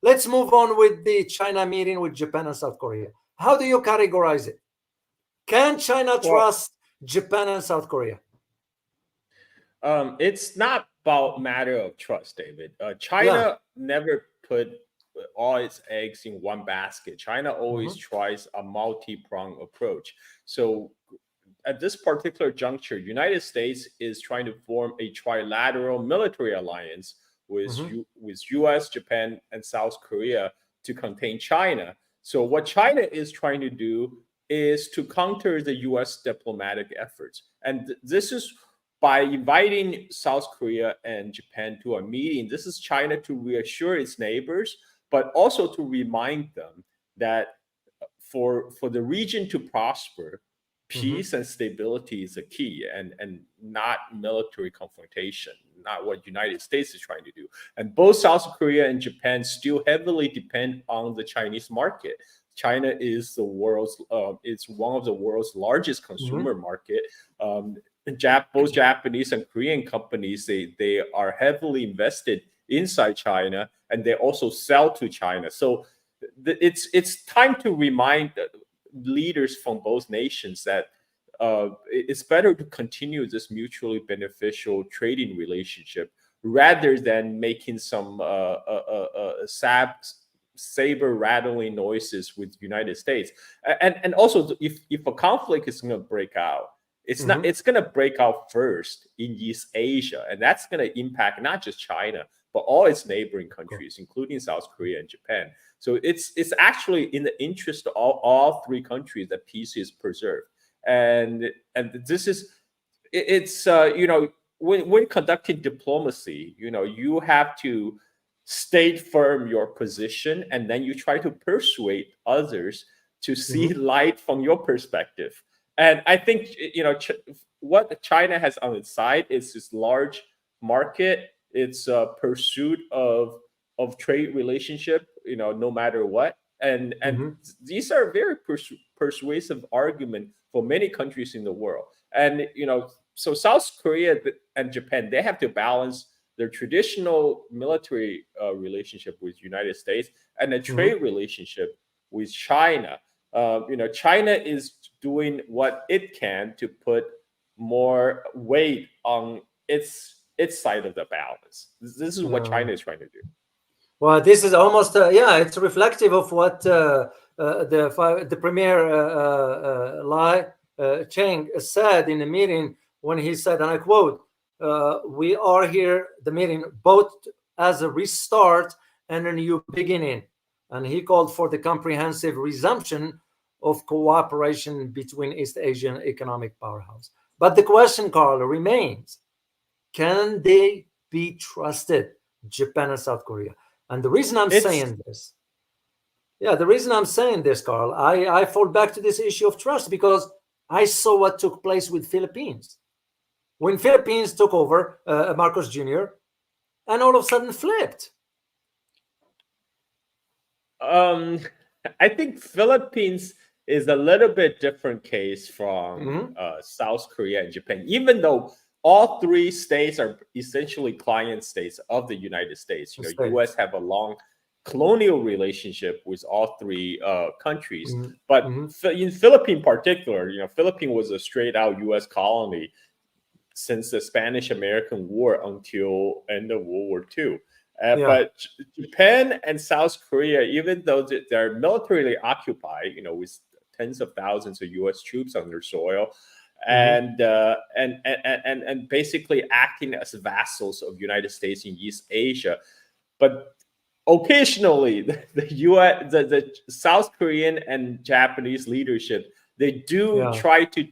Let's move on with the China meeting with Japan and South Korea. How do you categorize it? Can China trust Japan and South Korea? It's not about matter of trust, David. China never put all its eggs in one basket. China always tries a multi-pronged approach. So at this particular juncture, United States is trying to form a trilateral military alliance with with US, Japan, and South Korea to contain China. So what China is trying to do is to counter the US diplomatic efforts. And this is by inviting South Korea and Japan to a meeting. This is China to reassure its neighbors, but also to remind them that for the region to prosper, peace and stability is a key, and not military confrontation, not what United States is trying to do. And both South Korea and Japan still heavily depend on the Chinese market. China is the world's it's one of the world's largest consumer market. Both Japanese and Korean companies, they are heavily invested inside China, and they also sell to China. So it's time to remind leaders from both nations that it's better to continue this mutually beneficial trading relationship rather than making some saber rattling noises with United States. And also, if a conflict is going to break out, it's not. It's going to break out first in East Asia, and that's going to impact not just China but all its neighboring countries, including South Korea and Japan. So it's actually in the interest of all three countries that peace is preserved. And this is it's when conducting diplomacy, you have to state firm your position, and then you try to persuade others to see light from your perspective. And I think what China has on its side is this large market, its pursuit of trade relationship, no matter what. And these are very persuasive argument for many countries in the world. And so South Korea and Japan, they have to balance their traditional military relationship with United States and a trade relationship with China. China is doing what it can to put more weight on its side of the balance. This is what China is trying to do. Well, this is almost it's reflective of what the premier Lai Cheng said in the meeting when he said, and I quote, "We are here, the meeting, both as a restart and a new beginning." And he called for the comprehensive resumption of cooperation between East Asian economic powerhouse. But the question, Carl, remains: can they be trusted, Japan and South Korea? And the reason I'm saying this, Carl, I fall back to this issue of trust because I saw what took place with Philippines. When Philippines took over, Marcos Jr., and all of a sudden flipped. I think Philippines is a little bit different case from South Korea and Japan, even though all three states are essentially client states of the United States. U.S. have a long colonial relationship with all three countries. But in Philippines particular, Philippines was a straight out U.S. colony since the Spanish-American War until end of World War II. But Japan and South Korea, even though they're militarily occupied, with tens of thousands of U.S. troops on their soil, and basically acting as vassals of United States in East Asia, but occasionally the South Korean and Japanese leadership, they do try to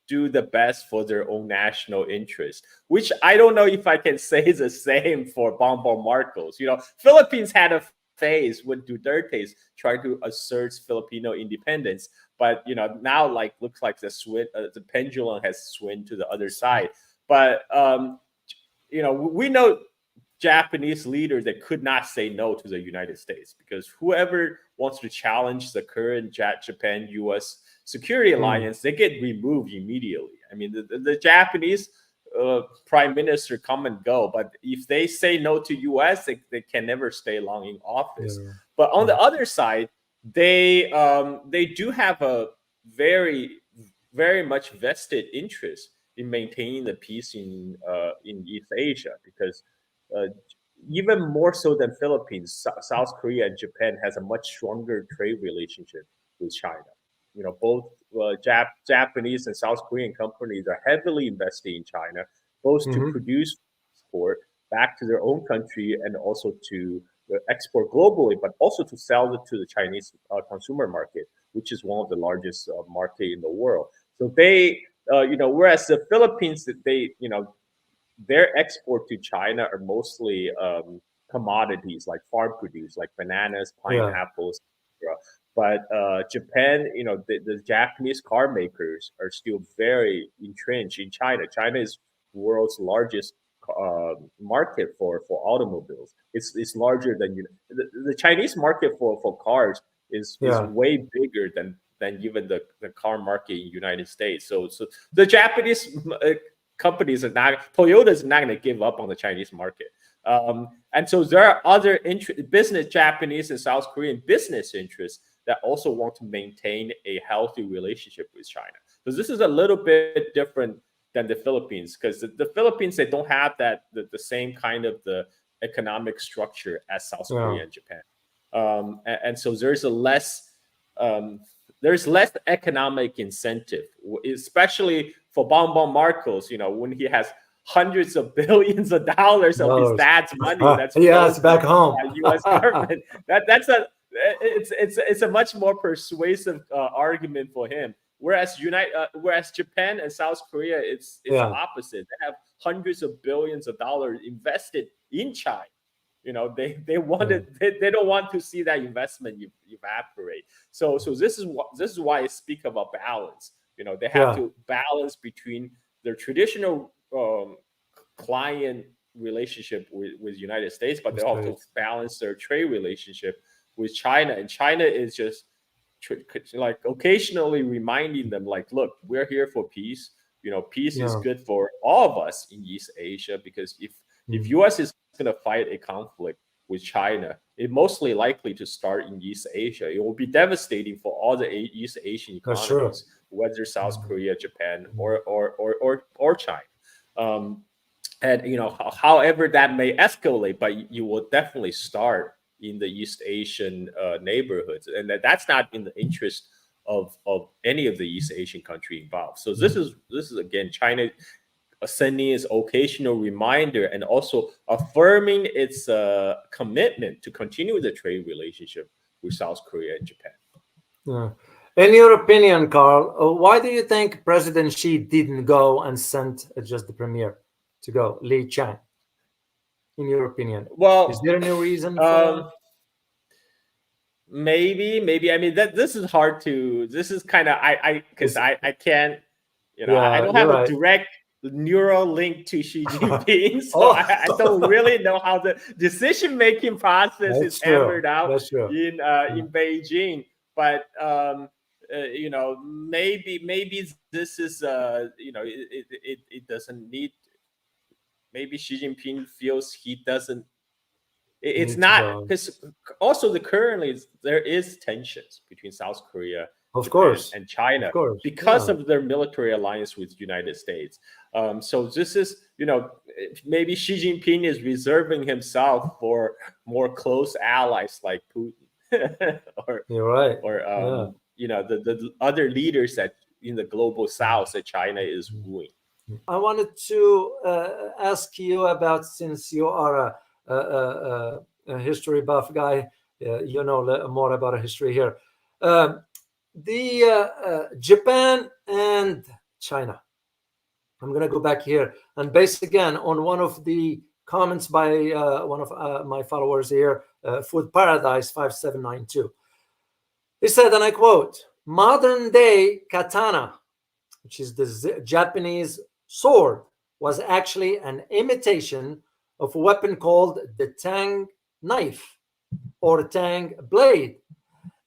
do the best for their own national interest, which I don't know if I can say the same for Bongbong Marcos. Philippines had a phase when Duterte tried to assert Filipino independence, but now looks like the pendulum has swung to the other side. But we know Japanese leaders that could not say no to the United States, because whoever wants to challenge the current Japan-U.S. security alliance, they get removed immediately. I mean, the Japanese prime minister come and go, but if they say no to US, they can never stay long in office. Yeah. But on the other side, they do have a very much vested interest in maintaining the peace in East Asia, because uh, even more so than Philippines, South Korea and Japan has a much stronger trade relationship with China. You know, both Japanese and South Korean companies are heavily investing in China, both to Mhm. produce export back to their own country and also to export globally, but also to sell it to the Chinese consumer market, which is one of the largest market in the world. So they, whereas the Philippines, they, their export to China are mostly commodities like farm produce, like bananas, Yeah. pineapples, etc. But Japan, the Japanese car makers are still very entrenched in China. China is world's largest market for automobiles. It's larger than the Chinese market for cars is Yeah. way bigger than even the car market in United States. So the Japanese companies are not, Toyota is not going to give up on the Chinese market. And so there are other business, Japanese and South Korean business interests that also want to maintain a healthy relationship with China. So this is a little bit different than the Philippines, because the Philippines, they don't have the same kind of the economic structure as South Yeah. Korea and Japan. And so there's less economic incentive, especially for Bongbong Marcos, when he has hundreds of billions of dollars of his dad's money that's Yes, flowing back to home. the U.S. government. It's a much more persuasive argument for him. Whereas Japan and South Korea, it's the Yeah. opposite. They have hundreds of billions of dollars invested in China. They wanted they don't want to see that investment evaporate. So this is why I speak about balance. They have to balance between their traditional client relationship with United States, but they also balance their trade relationship with China. And China is just like occasionally reminding them, like, look, we're here for peace. Peace is good for all of us in East Asia, because if US is going to fight a conflict with China, it's mostly likely to start in East Asia. It will be devastating for all the East Asian economies, whether South Korea, Japan, or China. And however that may escalate, but you will definitely start in the East Asian neighborhoods, and that's not in the interest of any of the East Asian country involved. So this is again China sending its occasional reminder and also affirming its commitment to continue the trade relationship with South Korea and Japan. Yeah. In your opinion, Carl, why do you think President Xi didn't go and sent just the premier to go, Li Chang? In your opinion, well, is there any reason for that? Maybe. I mean, this is hard to. This is kind of because I can't. I don't have a direct neural link to Xi Jinping, so I don't really know how the decision-making process is hammered out in Beijing. But maybe this is it doesn't need. Maybe Xi Jinping feels he doesn't. It's not, because also currently there is tensions between South Korea, Japan, and China because of their military alliance with the United States. So this is, maybe Xi Jinping is reserving himself for more close allies like Putin, or the other leaders that in the global South that China is wooing. I wanted to ask you about, since you are a history buff guy, you know more about history here. The Japan and China. I'm going to go back here and base again on one of the comments by one of my followers here, Food Paradise 5792. He said, and I quote, "Modern day katana, which is the Japanese sword, was actually an imitation of a weapon called the Tang knife or Tang blade,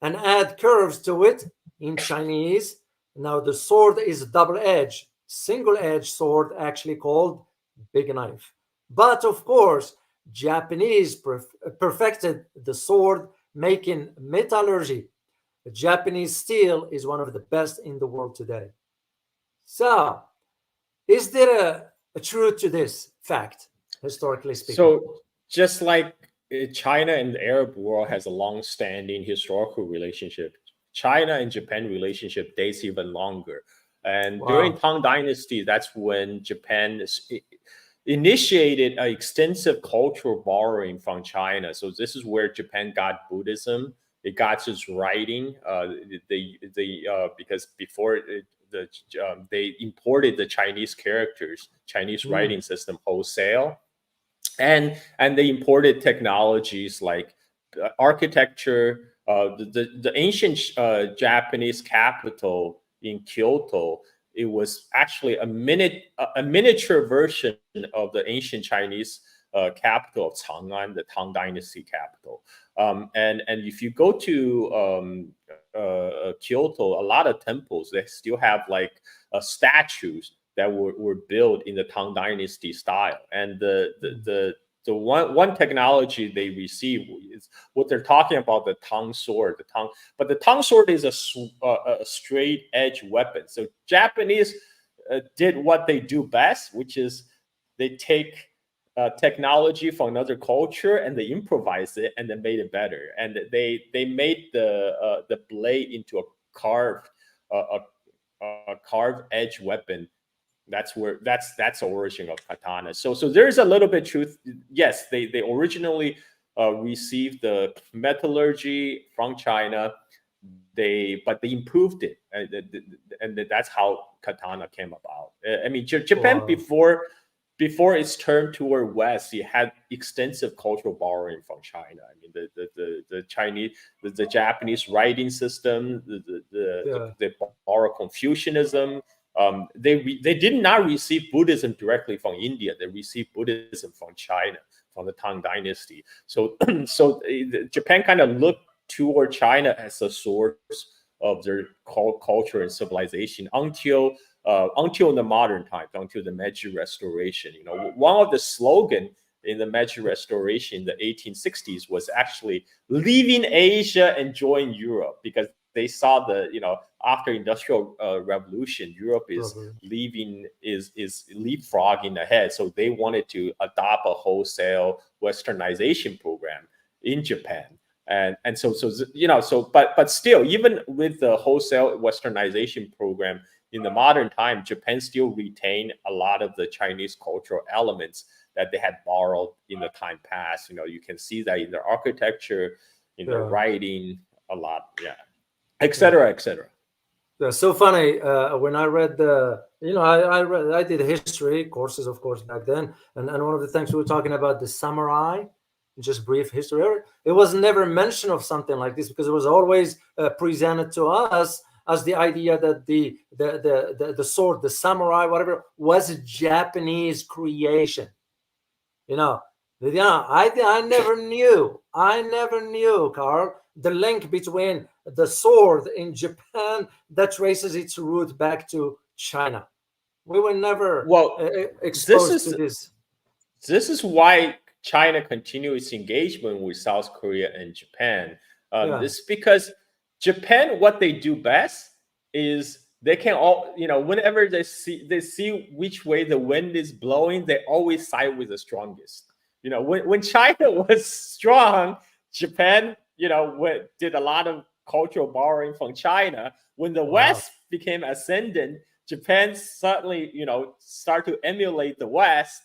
and add curves to it in Chinese. Now the sword is double-edged, single-edged sword, actually called big knife. But of course, Japanese perfected the sword making metallurgy. Japanese steel is one of the best in the world today. So, is there a truth to this fact, historically speaking? So just like China and the Arab world has a long-standing historical relationship, China and Japan relationship dates even longer. And during Wow. Tang Dynasty, that's when Japan initiated an extensive cultural borrowing from China. So this is where Japan got Buddhism. It got its writing. Because before they imported the Chinese characters, Chinese Mm. writing system wholesale, and they imported technologies like architecture. The ancient Japanese capital in Kyoto, it was actually a miniature version of the ancient Chinese capital of Chang'an, the Tang Dynasty capital. And if you go to Kyoto, a lot of temples they still have like statues that were built in the Tang Dynasty style. And the one technology they received is what they're talking about, the Tang sword. But the Tang sword is a straight edge weapon. So Japanese did what they do best, which is they take technology from another culture and they improvise it and then made it better. And they made the blade into a carved edge weapon. That's the origin of katana. So there's a little bit truth. Yes, they originally received the metallurgy from China. But they improved it, and that's how katana came about. I mean, Japan Wow. before its turn toward West, it had extensive cultural borrowing from China. I mean, the Chinese, the Japanese writing system, Yeah. they borrow Confucianism. They did not receive Buddhism directly from India. They received Buddhism from China, from the Tang Dynasty. So Japan kind of looked toward China as a source of their culture and civilization until the modern times, until the Meiji Restoration. You know, one of the slogan in the Meiji Restoration in the 1860s was actually leaving Asia and join Europe, because they saw after industrial revolution, Europe is Brother. leapfrogging ahead. So they wanted to adopt a wholesale westernization program in Japan. And but still, even with the wholesale westernization program in the modern time, Japan still retained a lot of the Chinese cultural elements that they had borrowed in the time past. You know, you can see that in their architecture, in their writing, a lot, etc., etc. That's so funny. When I read I did history courses, of course, back then, and one of the things we were talking about the samurai, just brief history. It was never mention of something like this because it was always presented to us as the idea that the sword, the samurai, whatever, was a Japanese creation. You know, I never knew, Carl, the link between the sword in Japan that traces its root back to China. We were never Well, this exposed to is this. this is why China continues its engagement with South Korea and Japan. Yeah. It's because Japan, what they do best is they can all, whenever they see which way the wind is blowing, they always side with the strongest. When China was strong, Japan, did a lot of cultural borrowing from China. When the Wow. West became ascendant, Japan suddenly, start to emulate the West.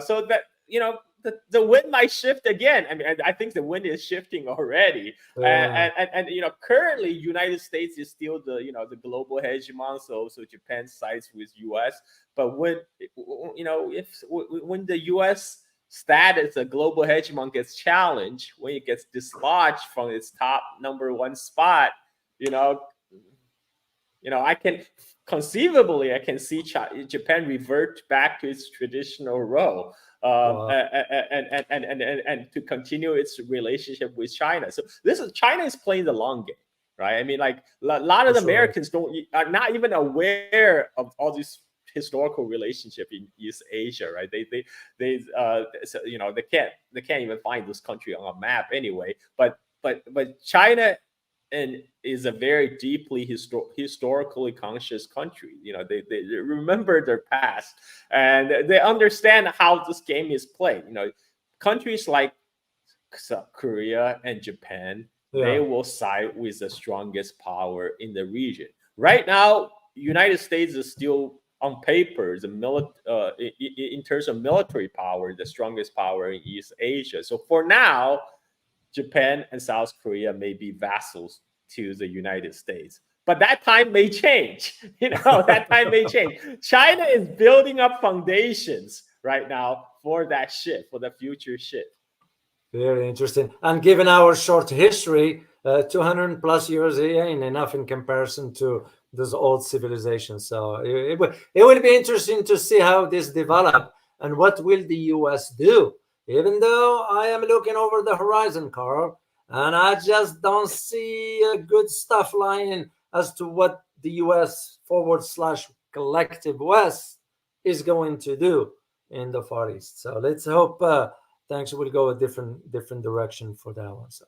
So that the wind might shift again. I mean, I think the wind is shifting already. And currently, United States is still the global hegemon. So Japan sides with U.S. But when when the U.S. status, a global hegemon, gets challenged, when it gets dislodged from its top number one spot, I can see Japan revert back to its traditional role, Wow. and to continue its relationship with China. So China is playing the long game, right? I mean, like a lot of For sure. Americans are not even aware of all these historical relationship in East Asia, right? So, they can't even find this country on a map anyway. But China and is a very deeply historically conscious country. They remember their past, and they understand how this game is played. Countries like South Korea and Japan, they will side with the strongest power in the region. Right now, United States is still on paper in terms of military power, the strongest power in East Asia. So for now, Japan and South Korea may be vassals to the United States. But that time may change. That time may change. China is building up foundations right now for that shift, for the future shift. Very interesting. And given our short history, 200 plus years ain't enough in comparison to those old civilizations. So it will be interesting to see how this develop and what will the U.S. do. Even though I am looking over the horizon, Carl, and I just don't see good stuff lying as to what the U.S. /collective West is going to do in the Far East. So let's hope things will go a different direction for that one. So